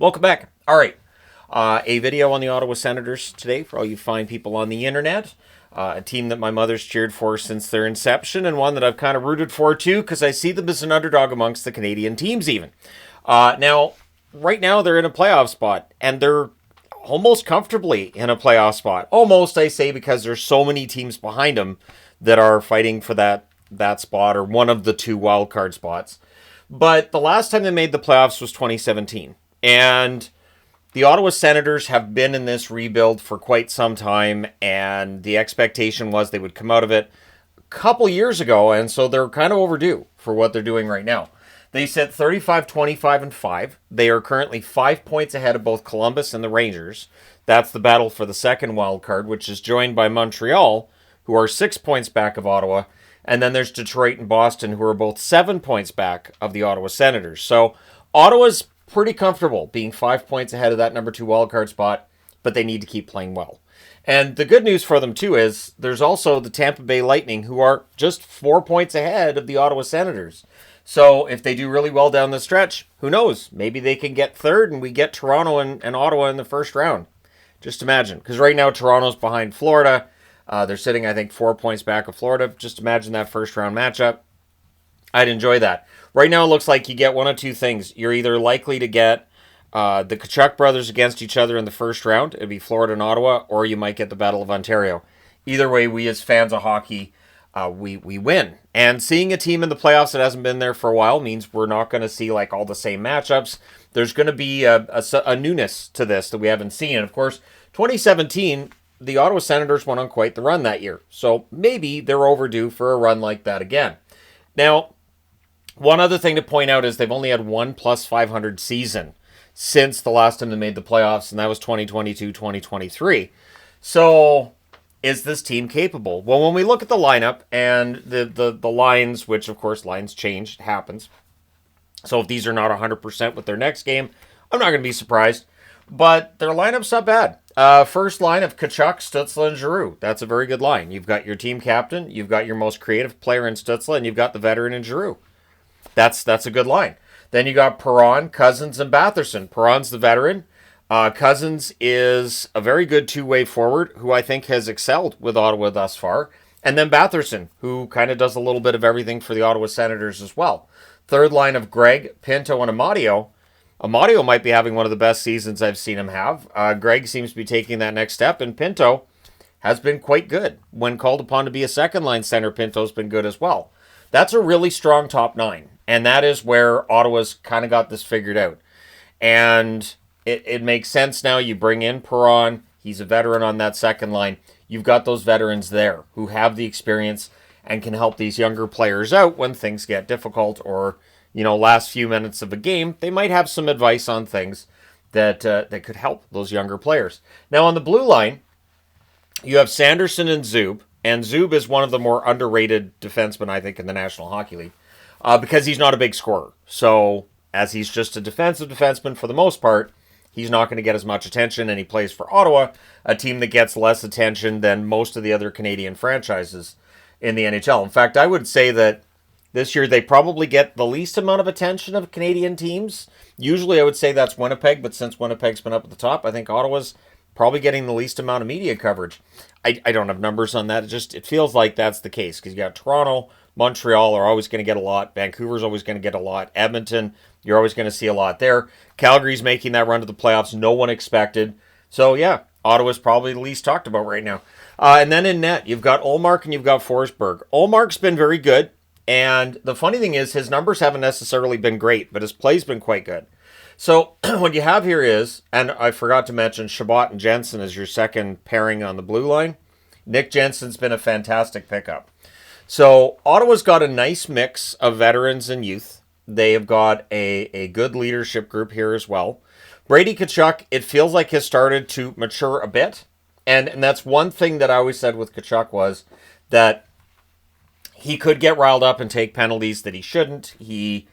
Welcome back. All right. A video on the Ottawa Senators today for all you fine people on the internet. A team that my mother's cheered for since their inception, and one that I've kind of rooted for too, because I see them as an underdog amongst the Canadian teams even. Right now they're in a playoff spot, and they're almost comfortably in a playoff spot. Almost, I say, because there's so many teams behind them that are fighting for that spot, or one of the two wildcard spots. But the last time they made the playoffs was 2017. And the Ottawa Senators have been in this rebuild for quite some time, and the expectation was they would come out of it a couple years ago, and so they're kind of overdue for what they're doing right now. They sit 35, 25, and 5. They are currently 5 points ahead of both Columbus and the Rangers. That's the battle for the second wild card, which is joined by Montreal, who are 6 points back of Ottawa. And then there's Detroit and Boston, who are both 7 points back of the Ottawa Senators. So Ottawa's pretty comfortable being 5 points ahead of that number 2 wildcard spot, but they need to keep playing well. And the good news for them, too, is there's also the Tampa Bay Lightning, who are just 4 points ahead of the Ottawa Senators. So if they do really well down the stretch, who knows? Maybe they can get third and we get Toronto and Ottawa in the first round. Just imagine. Because right now Toronto's behind Florida. They're sitting, I think, 4 points back of Florida. Just imagine that first round matchup. I'd enjoy that. Right now it looks like you get one of two things. You're either likely to get the Tkachuk brothers against each other in the first round. It'd be Florida and Ottawa. Or you might get the Battle of Ontario. Either way, we as fans of hockey, we win. And seeing a team in the playoffs that hasn't been there for a while means we're not going to see like all the same matchups. There's going to be a newness to this that we haven't seen. And of course, 2017, the Ottawa Senators went on quite the run that year. So maybe they're overdue for a run like that again. Now, one other thing to point out is they've only had one plus 500 season since the last time they made the playoffs, and that was 2022-2023. So is this team capable? Well, when we look at the lineup and the lines, which of course lines change, it happens. So if these are not 100% with their next game, I'm not going to be surprised. But their lineup's not bad. First line of Tkachuk, Stützle, and Giroux. That's a very good line. You've got your team captain, you've got your most creative player in Stützle, and you've got the veteran in Giroux. That's a good line. Then you got Perron, Cousins, and Batherson. Perron's the veteran. Cousins is a very good two-way forward who I think has excelled with Ottawa thus far. And then Batherson, who kind of does a little bit of everything for the Ottawa Senators as well. Third line of Greg, Pinto, and Amadio. Amadio might be having one of the best seasons I've seen him have. Greg seems to be taking that next step, and Pinto has been quite good. When called upon to be a second-line center, Pinto's been good as well. That's a really strong top nine, and that is where Ottawa's kind of got this figured out. And it makes sense now. You bring in Perron. He's a veteran on that second line. You've got those veterans there who have the experience and can help these younger players out when things get difficult or, last few minutes of a game. They might have some advice on things that could help those younger players. Now, on the blue line, you have Sanderson and Zub. And Zub is one of the more underrated defensemen, I think, in the National Hockey League because he's not a big scorer. So, as he's just a defensive defenseman for the most part, he's not going to get as much attention, and he plays for Ottawa, a team that gets less attention than most of the other Canadian franchises in the NHL. In fact, I would say that this year they probably get the least amount of attention of Canadian teams. Usually I would say that's Winnipeg, but since Winnipeg's been up at the top, I think Ottawa's probably getting the least amount of media coverage. I don't have numbers on that. It feels like that's the case because you got Toronto, Montreal are always going to get a lot. Vancouver's always going to get a lot. Edmonton, you're always going to see a lot there. Calgary's making that run to the playoffs. No one expected. So, yeah, Ottawa's probably the least talked about right now. And then in net, you've got Ullmark and you've got Forsberg. Ullmark's been very good. And the funny thing is his numbers haven't necessarily been great, but his play's been quite good. So what you have here is, and I forgot to mention Chabot and Jensen as your second pairing on the blue line. Nick Jensen's been a fantastic pickup. So Ottawa's got a nice mix of veterans and youth. They have got a good leadership group here as well. Brady Tkachuk, it feels like has started to mature a bit. And that's one thing that I always said with Tkachuk was that he could get riled up and take penalties that he shouldn't. He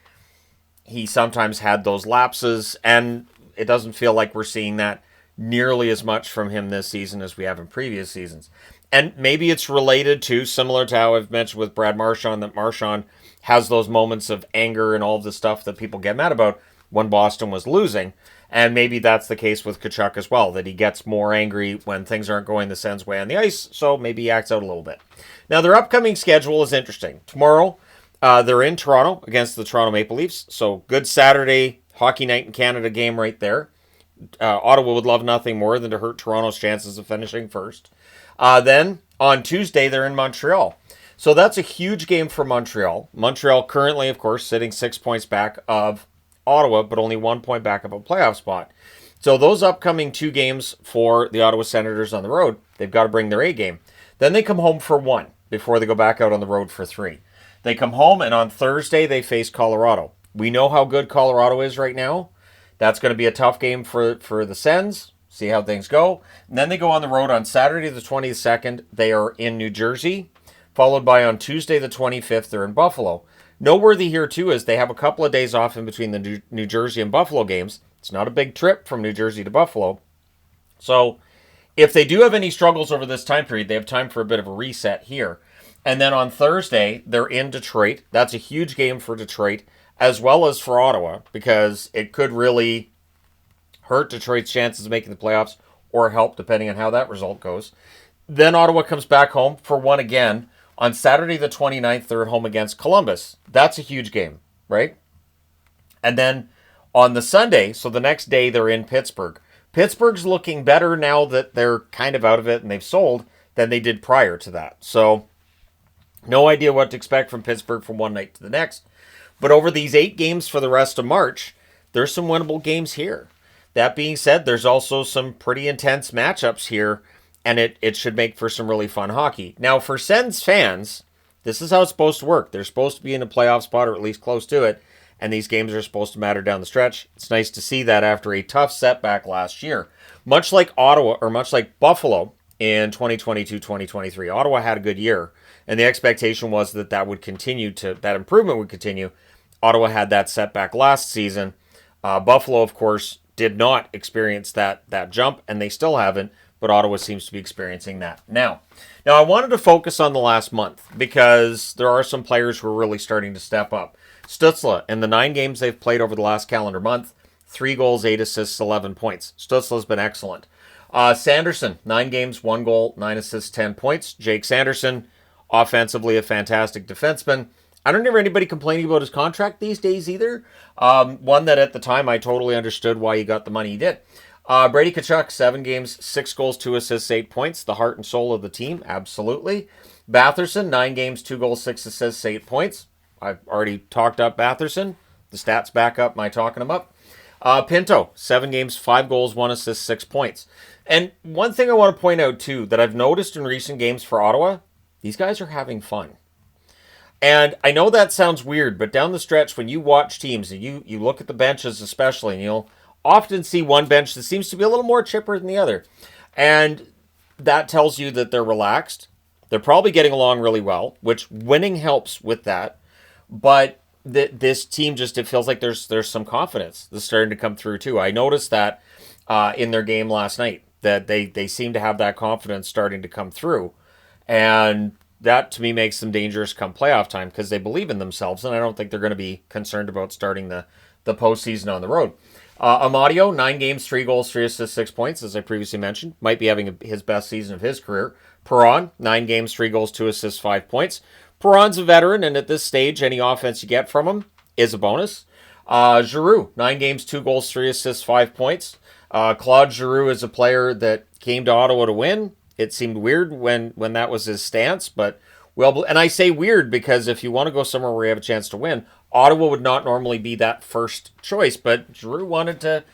sometimes had those lapses, and it doesn't feel like we're seeing that nearly as much from him this season as we have in previous seasons. And maybe it's related to, similar to how I've mentioned with Brad Marchand, that Marchand has those moments of anger and all of the stuff that people get mad about when Boston was losing. And maybe that's the case with Tkachuk as well, that he gets more angry when things aren't going the Sens' way on the ice, so maybe he acts out a little bit. Now, their upcoming schedule is interesting. Tomorrow, they're in Toronto against the Toronto Maple Leafs, so good Saturday hockey night in Canada game right there. Ottawa would love nothing more than to hurt Toronto's chances of finishing first. Then, on Tuesday, they're in Montreal. So that's a huge game for Montreal. Montreal currently, of course, sitting 6 points back of Ottawa, but only 1 point back of a playoff spot. So those upcoming 2 games for the Ottawa Senators on the road, they've got to bring their A game. Then they come home for 1 before they go back out on the road for 3. They come home, and on Thursday, they face Colorado. We know how good Colorado is right now. That's going to be a tough game for the Sens. See how things go. And then they go on the road on Saturday the 22nd. They are in New Jersey, followed by on Tuesday the 25th, they're in Buffalo. Noteworthy here, too, is they have a couple of days off in between the New Jersey and Buffalo games. It's not a big trip from New Jersey to Buffalo. So if they do have any struggles over this time period, they have time for a bit of a reset here. And then on Thursday, they're in Detroit. That's a huge game for Detroit, as well as for Ottawa, because it could really hurt Detroit's chances of making the playoffs or help, depending on how that result goes. Then Ottawa comes back home for 1 again. On Saturday the 29th, they're at home against Columbus. That's a huge game, right? And then on the Sunday, so the next day, they're in Pittsburgh. Pittsburgh's looking better now that they're kind of out of it and they've sold than they did prior to that. So no idea what to expect from Pittsburgh from one night to the next. But over these 8 games for the rest of March, there's some winnable games here. That being said, there's also some pretty intense matchups here, and it should make for some really fun hockey. Now, for Sens fans, this is how it's supposed to work. They're supposed to be in a playoff spot, or at least close to it, and these games are supposed to matter down the stretch. It's nice to see that after a tough setback last year. Much like Ottawa, or much like Buffalo in 2022-2023, Ottawa had a good year, and the expectation was that that improvement would continue. Ottawa had that setback last season. Buffalo, of course, did not experience that jump, and they still haven't, but Ottawa seems to be experiencing that now. Now, I wanted to focus on the last month because there are some players who are really starting to step up. Stützle, in the 9 games they've played over the last calendar month, 3 goals, 8 assists, 11 points. Stützle's been excellent. Sanderson, 9 games, 1 goal, 9 assists, 10 points. Jake Sanderson, offensively a fantastic defenseman. I don't hear anybody complaining about his contract these days either. One that at the time I totally understood why he got the money he did. Brady Tkachuk, 7 games, 6 goals, 2 assists, 8 points. The heart and soul of the team, absolutely. Batherson, 9 games, 2 goals, 6 assists, 8 points. I've already talked up Batherson. The stats back up my talking him up. Pinto, 7 games, 5 goals, 1 assist, 6 points. And one thing I want to point out, too, that I've noticed in recent games for Ottawa, these guys are having fun. And I know that sounds weird, but down the stretch, when you watch teams, and you look at the benches especially, and you'll often see one bench that seems to be a little more chipper than the other. And that tells you that they're relaxed. They're probably getting along really well, which winning helps with that. But this team just, it feels like there's some confidence that's starting to come through too. I noticed that in their game last night, that they seem to have that confidence starting to come through. And that to me makes them dangerous come playoff time because they believe in themselves, and I don't think they're going to be concerned about starting the postseason on the road. Amadio, 9 games, 3 goals, 3 assists, 6 points, as I previously mentioned. Might be having his best season of his career. Perron, 9 games, 3 goals, 2 assists, 5 points. Perron's a veteran, and at this stage, any offense you get from him is a bonus. Giroux, 9 games, 2 goals, 3 assists, 5 points. Claude Giroux is a player that came to Ottawa to win. It seemed weird when that was his stance, but well, and I say weird because if you want to go somewhere where you have a chance to win, Ottawa would not normally be that first choice, but Giroux wanted to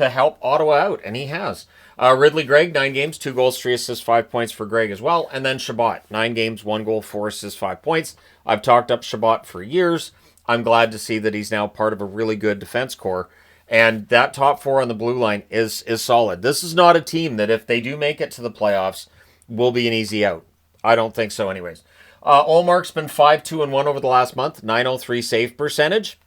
help Ottawa out, and he has. Ridley Gregg, 9 games, 2 goals, 3 assists, 5 points for Gregg as well. And then Chabot, 9 games, 1 goal, 4 assists, 5 points. I've talked up Chabot for years. I'm glad to see that he's now part of a really good defense core. And that top 4 on the blue line is solid. This is not a team that if they do make it to the playoffs will be an easy out. I don't think so anyways. Ullmark's been 5-2-1 over the last month, 903 save percentage.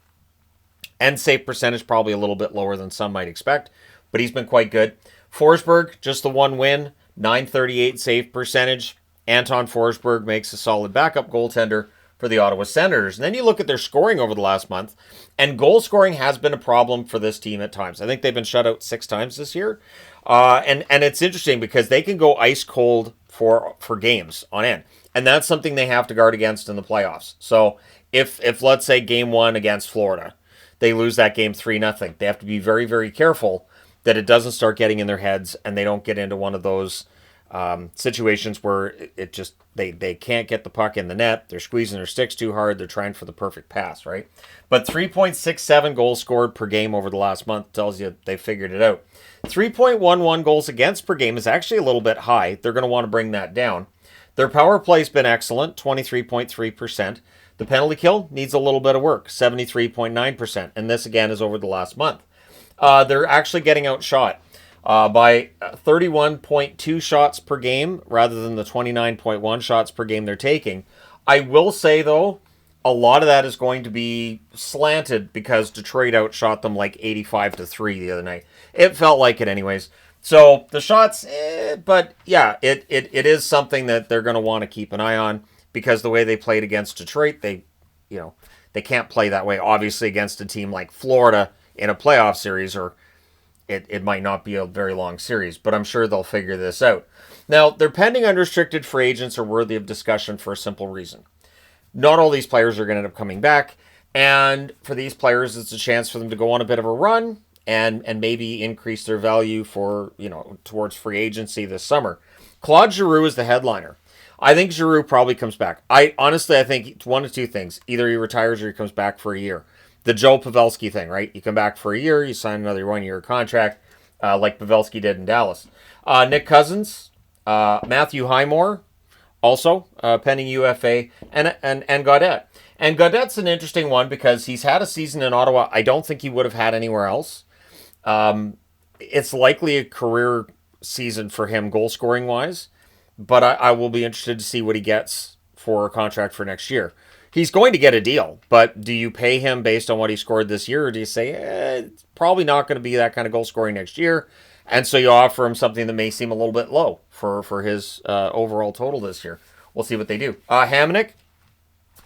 And save percentage probably a little bit lower than some might expect, but he's been quite good. Forsberg, just the 1 win, 938 save percentage. Anton Forsberg makes a solid backup goaltender for the Ottawa Senators. And then you look at their scoring over the last month, and goal scoring has been a problem for this team at times. I think they've been shut out 6 times this year. And it's interesting because they can go ice cold for games on end. And that's something they have to guard against in the playoffs. So if let's say game 1 against Florida, they lose that game 3-0, they have to be very, very careful that it doesn't start getting in their heads and they don't get into one of those situations where it just they can't get the puck in the net. They're squeezing their sticks too hard. They're trying for the perfect pass, right? But 3.67 goals scored per game over the last month tells you they figured it out. 3.11 goals against per game is actually a little bit high. They're going to want to bring that down. Their power play's been excellent, 23.3%. The penalty kill needs a little bit of work, 73.9%. And this, again, is over the last month. They're actually getting outshot by 31.2 shots per game rather than the 29.1 shots per game they're taking. I will say, though, a lot of that is going to be slanted because Detroit outshot them like 85-3 the other night. It felt like it anyways. So the shots, but yeah, it is something that they're going to want to keep an eye on because the way they played against Detroit, they can't play that way. Obviously against a team like Florida in a playoff series, or it might not be a very long series, but I'm sure they'll figure this out. Now, their pending unrestricted free agents are worthy of discussion for a simple reason. Not all these players are going to end up coming back, and for these players, it's a chance for them to go on a bit of a run and maybe increase their value for, towards free agency this summer. Claude Giroux is the headliner. I think Giroux probably comes back. I think it's one of two things. Either he retires or he comes back for a year. The Joe Pavelski thing, right? You come back for a year, you sign another 1-year contract, like Pavelski did in Dallas. Nick Cousins, Matthew Highmore, also pending UFA, and Gaudette. And Gaudette's an interesting one because he's had a season in Ottawa I don't think he would have had anywhere else. It's likely a career season for him goal-scoring wise, but I will be interested to see what he gets for a contract for next year. He's going to get a deal, but do you pay him based on what he scored this year, or do you say, it's probably not going to be that kind of goal-scoring next year, and so you offer him something that may seem a little bit low for his overall total this year? We'll see what they do. Hamonic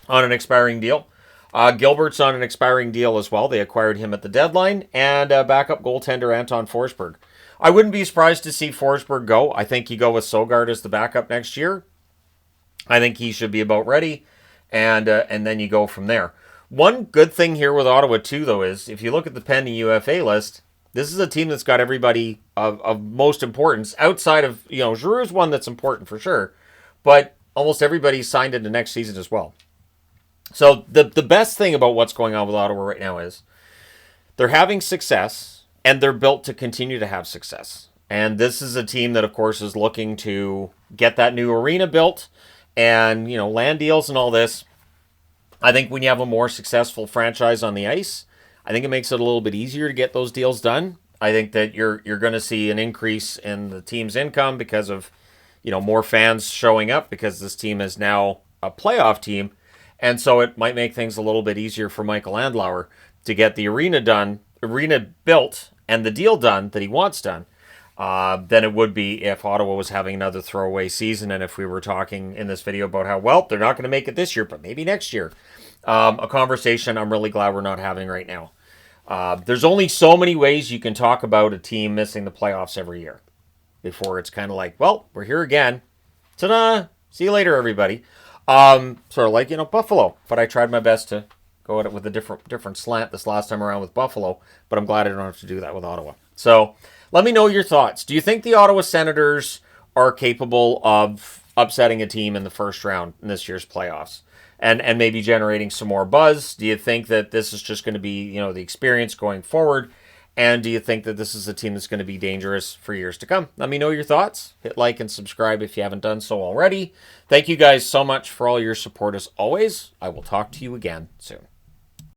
on an expiring deal. Gilbert's on an expiring deal as well. They acquired him at the deadline. And backup goaltender Anton Forsberg. I wouldn't be surprised to see Forsberg go. I think you go with Sogard as the backup next year. I think he should be about ready. And then you go from there. One good thing here with Ottawa, too, though, is if you look at the pending UFA list, this is a team that's got everybody of most importance. Outside of, Giroux's one that's important for sure. But almost everybody's signed into next season as well. So the best thing about what's going on with Ottawa right now is they're having success, and they're built to continue to have success. And this is a team that, of course, is looking to get that new arena built and, land deals and all this. I think when you have a more successful franchise on the ice, I think it makes it a little bit easier to get those deals done. I think that you're going to see an increase in the team's income because of, more fans showing up because this team is now a playoff team. And so it might make things a little bit easier for Michael Andlauer to get the arena built, and the deal done that he wants done, than it would be if Ottawa was having another throwaway season, and if we were talking in this video about how, well, they're not going to make it this year, but maybe next year. A conversation I'm really glad we're not having right now. There's only so many ways you can talk about a team missing the playoffs every year before it's kind of like, well, we're here again. Ta-da! See you later, everybody. Sort of like, Buffalo. But I tried my best to go at it with a different slant this last time around with Buffalo. But I'm glad I don't have to do that with Ottawa. So let me know your thoughts. Do you think the Ottawa Senators are capable of upsetting a team in the first round in this year's playoffs? And maybe generating some more buzz? Do you think that this is just going to be, the experience going forward? And do you think that this is a team that's going to be dangerous for years to come? Let me know your thoughts. Hit like and subscribe if you haven't done so already. Thank you guys so much for all your support as always. I will talk to you again soon.